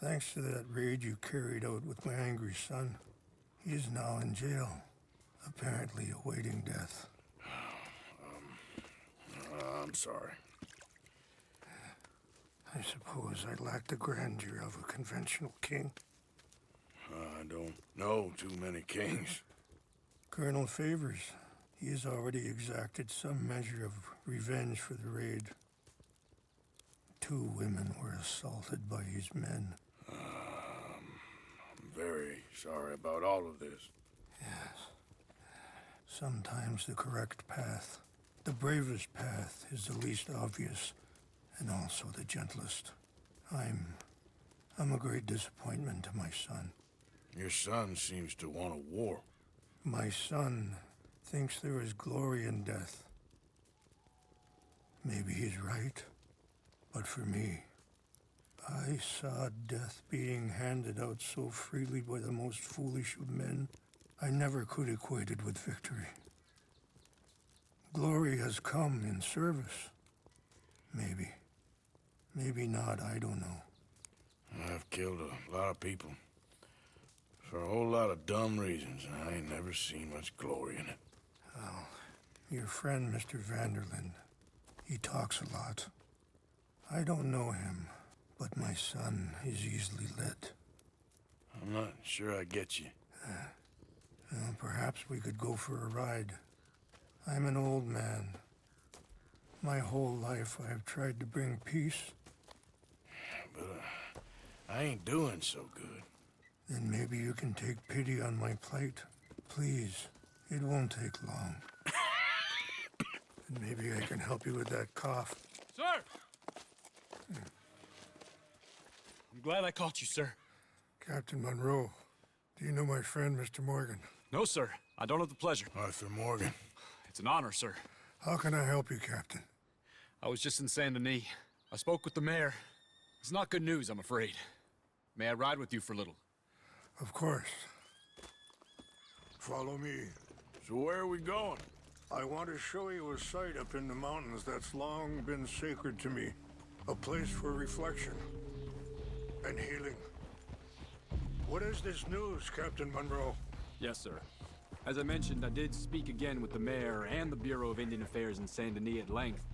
Thanks to that raid you carried out with my angry son, he is now in jail, apparently awaiting death. I'm sorry. I suppose I lack the grandeur of a conventional king. I don't know too many kings. Colonel Favors, he has already exacted some measure of revenge for the raid. 2 women were assaulted by his men. I'm very sorry about all of this. Yes. Sometimes the correct path, the bravest path, is the least obvious, and also the gentlest. I'm a great disappointment to my son. Your son seems to want a war. My son thinks there is glory in death. Maybe he's right, but for me, I saw death being handed out so freely by the most foolish of men, I never could equate it with victory. Glory has come in service. Maybe. Maybe not, I don't know. I've killed a lot of people. For a whole lot of dumb reasons, and I ain't never seen much glory in it. Well, your friend, Mr. Vanderlyn, he talks a lot. I don't know him, but my son is easily led. I'm not sure I get you. Well, perhaps we could go for a ride. I'm an old man. My whole life I have tried to bring peace. But I ain't doing so good. Then maybe you can take pity on my plight. Please, it won't take long. And maybe I can help you with that cough. Sir! I'm glad I caught you, sir. Captain Monroe, do you know my friend, Mr. Morgan? No, sir. I don't have the pleasure. Arthur Morgan. It's an honor, sir. How can I help you, Captain? I was just in Saint Denis. I spoke with the mayor. It's not good news, I'm afraid. May I ride with you for a little? Of course. Follow me. So where are we going? I want to show you a site up in the mountains that's long been sacred to me. A place for reflection and healing. What is this news, Captain Monroe? Yes, sir. As I mentioned, I did speak again with the mayor and the Bureau of Indian Affairs in Saint Denis at length.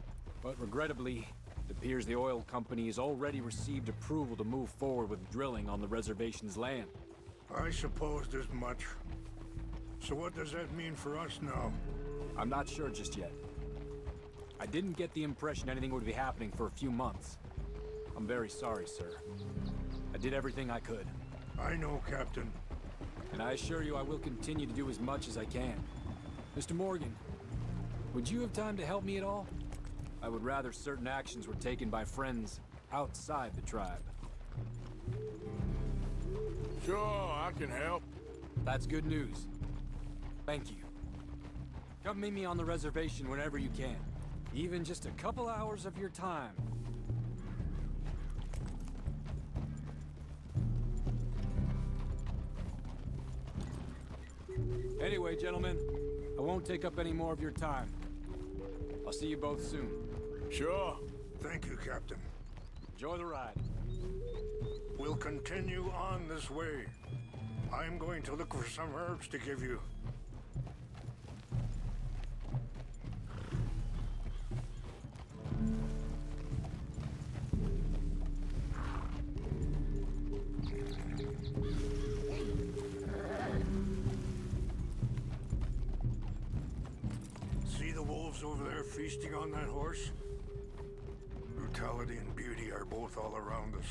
But regrettably, it appears the oil company has already received approval to move forward with drilling on the reservation's land. I supposed as much. So what does that mean for us now? I'm not sure just yet. I didn't get the impression anything would be happening for a few months. I'm very sorry, sir. I did everything I could. I know, Captain. And I assure you I will continue to do as much as I can. Mr. Morgan, would you have time to help me at all? I would rather certain actions were taken by friends outside the tribe. Sure, I can help. That's good news. Thank you. Come meet me on the reservation whenever you can. Even just a couple hours of your time. Anyway, gentlemen, I won't take up any more of your time. I'll see you both soon. Sure. Thank you, Captain. Enjoy the ride. We'll continue on this way. I'm going to look for some herbs to give you. See the wolves over there feasting on that horse? Brutality and beauty are both all around us.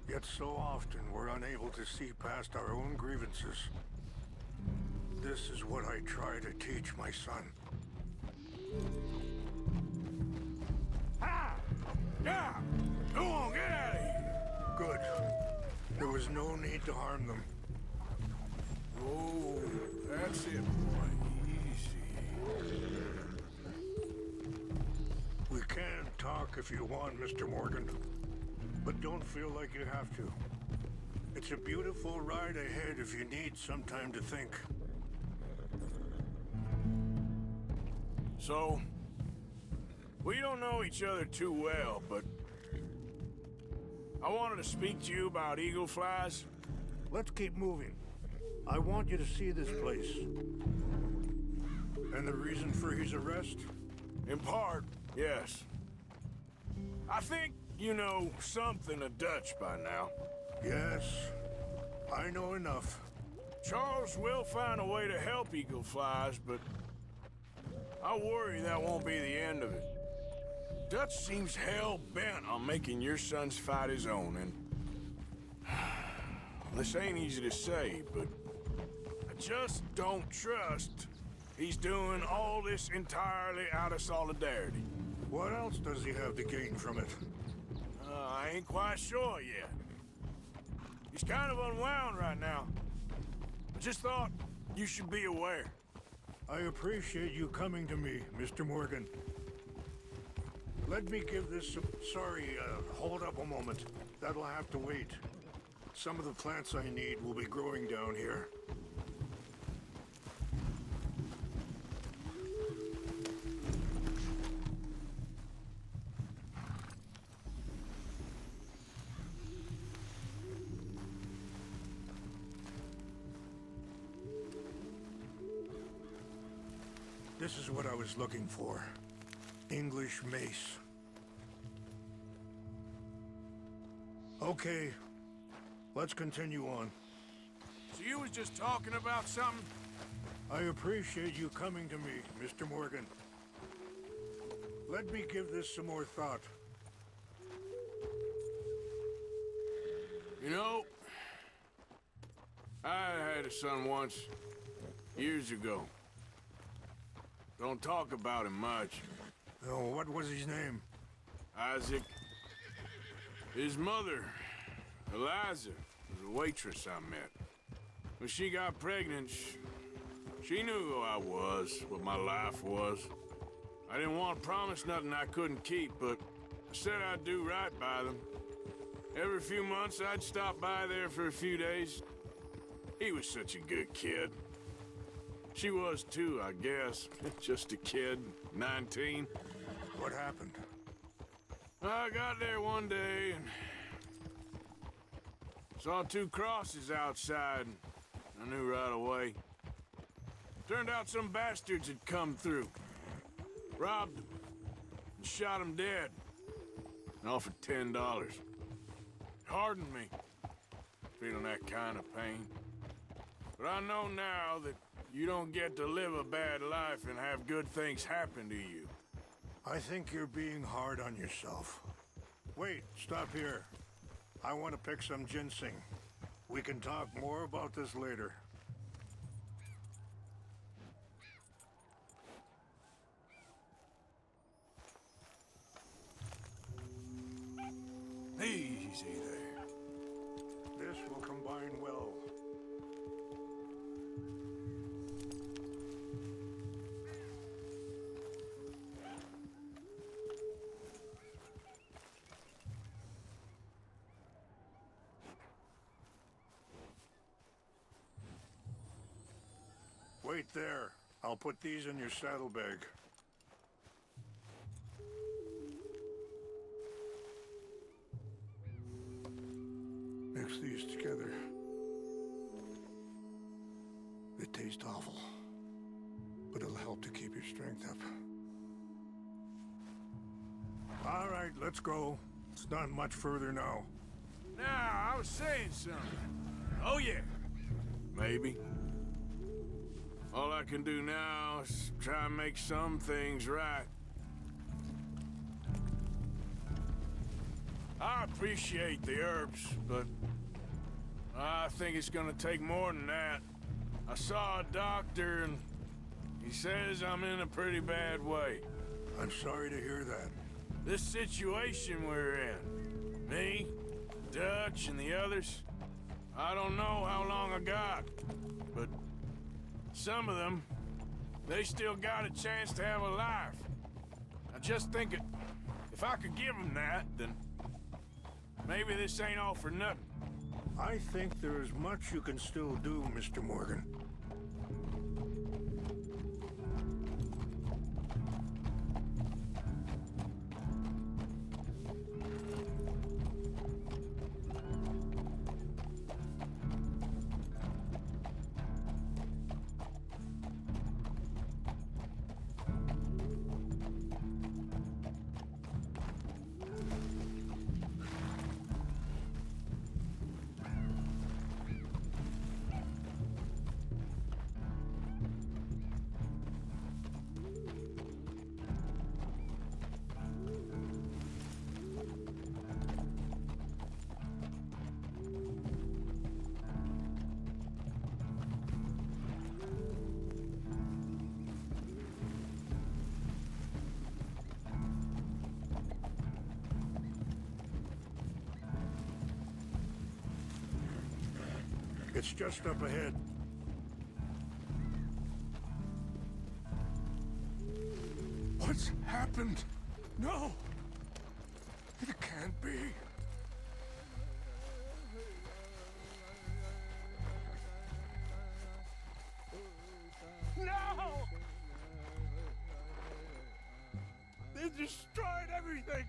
Yet so often we're unable to see past our own grievances. This is what I try to teach my son. Ah! Yeah! Go on, get out of here! Good. There was no need to harm them. Oh, that's it, boy. Easy. We can talk if you want, Mr. Morgan. But don't feel like you have to. It's a beautiful ride ahead if you need some time to think. So, we don't know each other too well, but I wanted to speak to you about eagle flies. Let's keep moving. I want you to see this place. And the reason for his arrest? In part, yes. I think you know something of Dutch by now. Yes, I know enough. Charles will find a way to help eagle flies, but I worry that won't be the end of it. Dutch seems hell-bent on making your son's fight his own, and this ain't easy to say, but I just don't trust he's doing all this entirely out of solidarity. What else does he have to gain from it? I ain't quite sure yet. He's kind of unwound right now. I just thought you should be aware. I appreciate you coming to me, Mr. Morgan. Let me give this sorry, hold up a moment. That'll have to wait. Some of the plants I need will be growing down here. This is what I was looking for. English mace. Okay, let's continue on. So you was just talking about something? I appreciate you coming to me, Mr. Morgan. Let me give this some more thought. You know, I had a son once, years ago. Don't talk about him much. Oh, what was his name? Isaac. His mother, Eliza, was a waitress I met. When she got pregnant, she knew who I was, what my life was. I didn't want to promise nothing I couldn't keep, but I said I'd do right by them. Every few months, I'd stop by there for a few days. He was such a good kid. She was too, I guess. Just a kid, 19. What happened? I got there one day and saw two crosses outside. I knew right away. Turned out some bastards had come through, robbed them, and shot them dead, and offered $10. Hardened me, feeling that kind of pain. But I know now that you don't get to live a bad life and have good things happen to you. I think you're being hard on yourself. Wait, stop here. I want to pick some ginseng. We can talk more about this later. Easy there. This will combine well. Wait there. I'll put these in your saddlebag. Mix these together. It tastes awful, but it'll help to keep your strength up. All right, let's go. It's not much further now. Now, I was saying something. Oh, yeah. Maybe. All I can do now is try and make some things right. I appreciate the herbs, but I think it's gonna take more than that. I saw a doctor, and he says I'm in a pretty bad way. I'm sorry to hear that. This situation we're in, me, Dutch, and the others, I don't know how long I got, but some of them, they still got a chance to have a life. I just think if I could give them that, then maybe this ain't all for nothing. I think there is much you can still do, Mr. Morgan. It's just up ahead. What's happened? No! It can't be. No! They destroyed everything!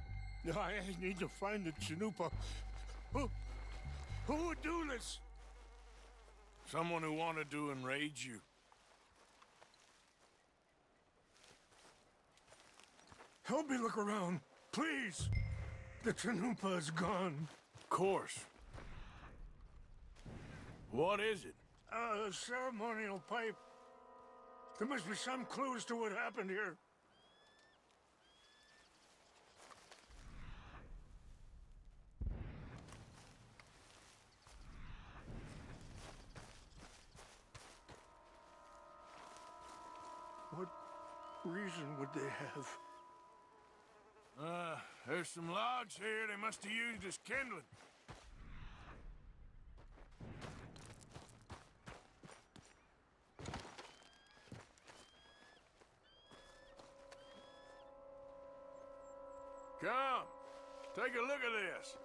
I need to find the Chanupa. Who would do this? Someone who wanted to enrage you. Help me look around, please. The Chanupa is gone. Of course. What is it? A ceremonial pipe. There must be some clues to what happened here. What reason would they have? There's some logs here they must have used as kindling. Come, take a look at this.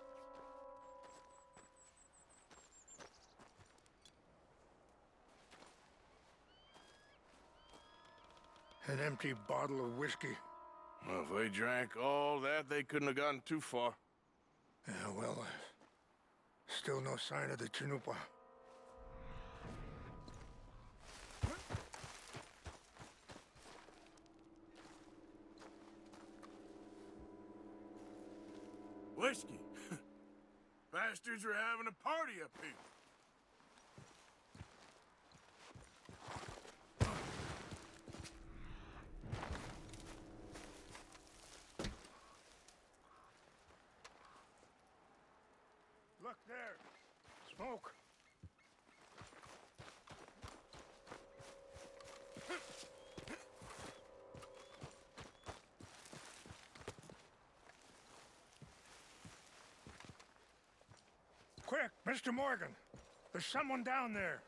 An empty bottle of whiskey. Well, if they drank all that, they couldn't have gotten too far. Yeah, well, still no sign of the Chanupa. Whiskey. Bastards are having a party up here. Look there. Smoke. Quick, Mr. Morgan. There's someone down there.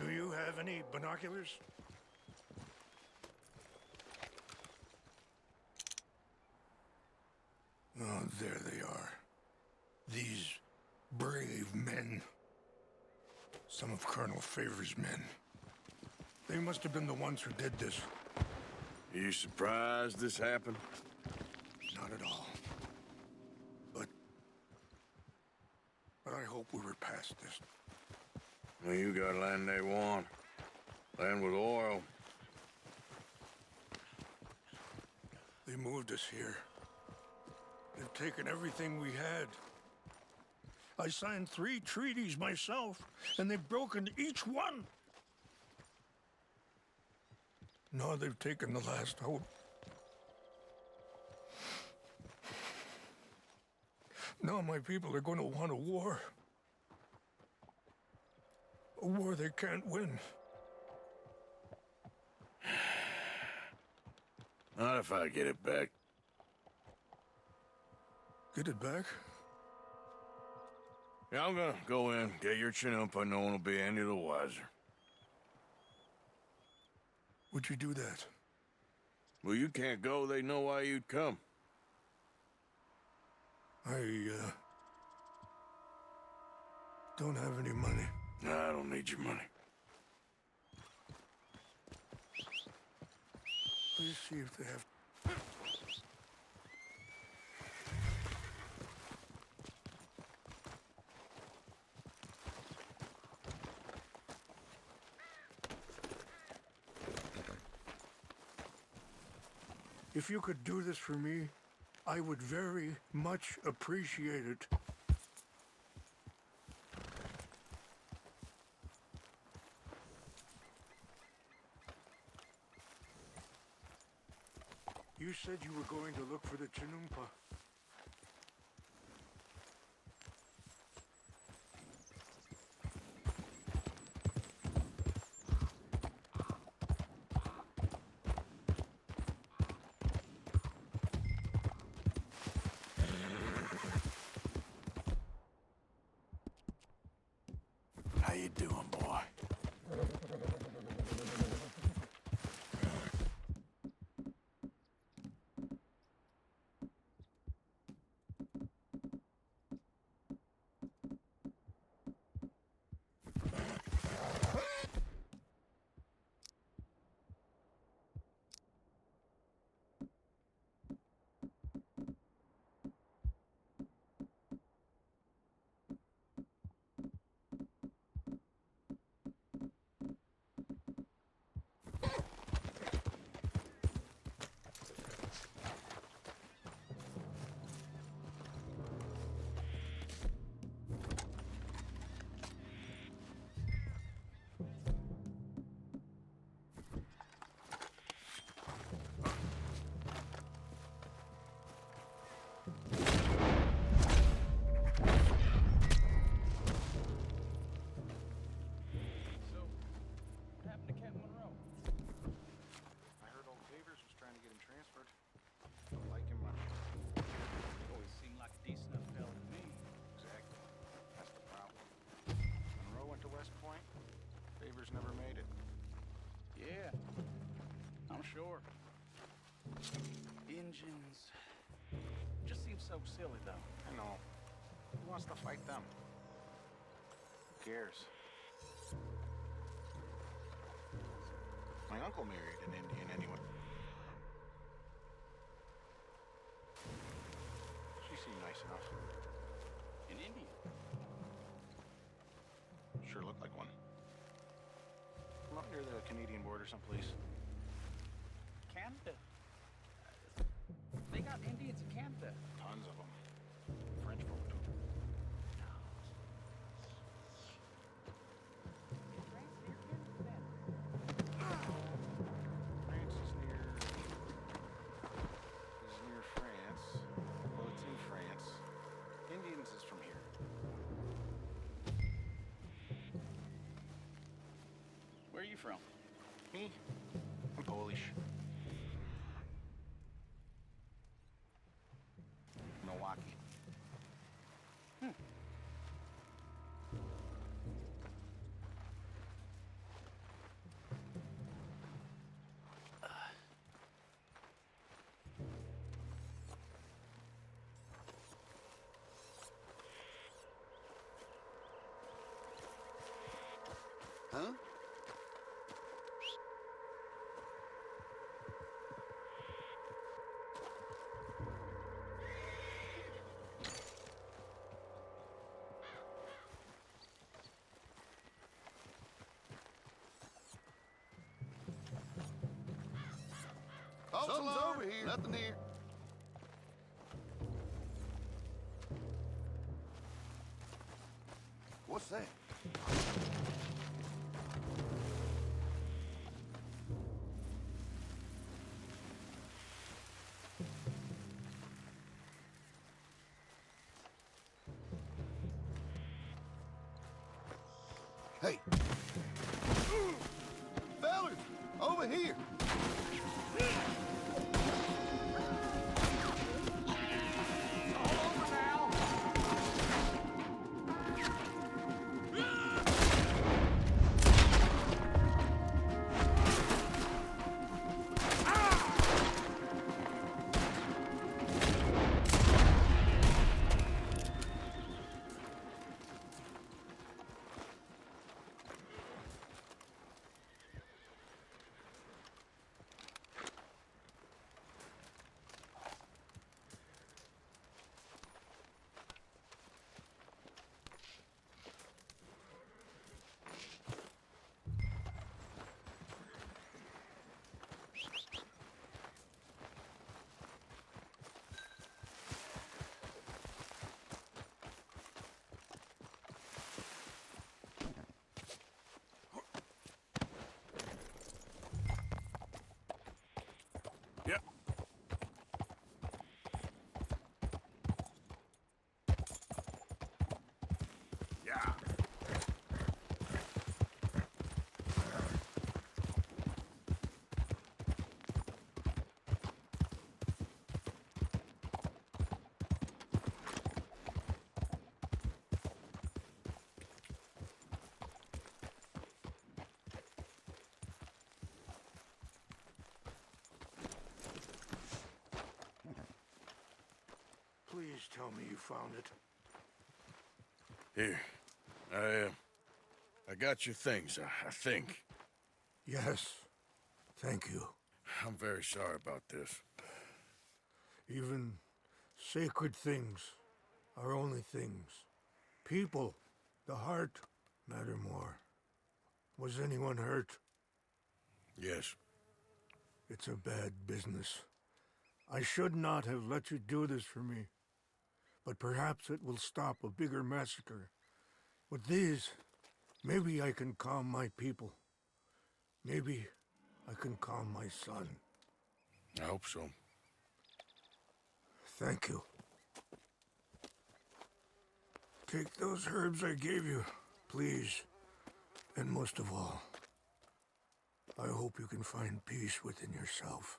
Do you have any binoculars? Oh, there they are. These brave men. Some of Colonel Favor's men. They must have been the ones who did this. Are you surprised this happened? Not at all. But I hope we were past this. Well, you got land they want. Land with oil. They moved us here. They've taken everything we had. I signed 3 treaties myself, and they've broken each one. Now they've taken the last hope. Now my people are going to want a war. A war they can't win. Not if I get it back. Get it back? Yeah, I'm gonna go in, get your Chanupa, no one will be any the wiser. Would you do that? Well, you can't go, they know why you'd come. I, don't have any money. Nah, I don't need your money. Please see if they have... If you could do this for me, I would very much appreciate it. You said you were going to look for the Chanupa. doing, boy? Never made it. Yeah, I'm sure. Engines. Just seems so silly, though. I know. Who wants to fight them? Who cares? My uncle married an Indian anyway. She seemed nice enough. An Indian? Sure looked like one. I'm up near the Canadian border someplace. Canada? They got Indians in Canada. Tons of them. French folk too. France is near France. Well, it's in France. Indians is from here. Where are you from? Me? I'm Polish. Milwaukee. Huh? Something's over here. Nothing here. What's that? Hey. Fellas, over here. tell me you found it. Here. I got your things, I think. Yes. Thank you. I'm very sorry about this. Even sacred things are only things. People, the heart, matter more. Was anyone hurt? Yes. It's a bad business. I should not have let you do this for me. But perhaps it will stop a bigger massacre. With these, maybe I can calm my people. Maybe I can calm my son. I hope so. Thank you. Take those herbs I gave you, please. And most of all, I hope you can find peace within yourself.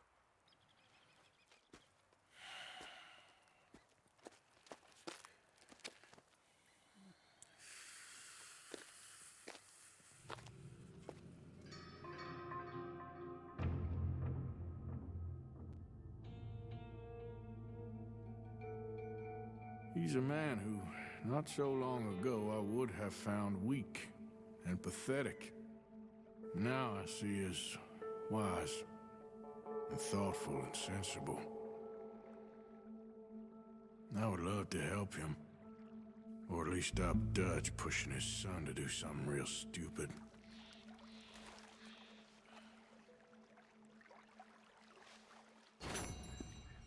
He's a man who, not so long ago, I would have found weak and pathetic. Now I see as wise and thoughtful and sensible. I would love to help him. Or at least stop Dutch pushing his son to do something real stupid.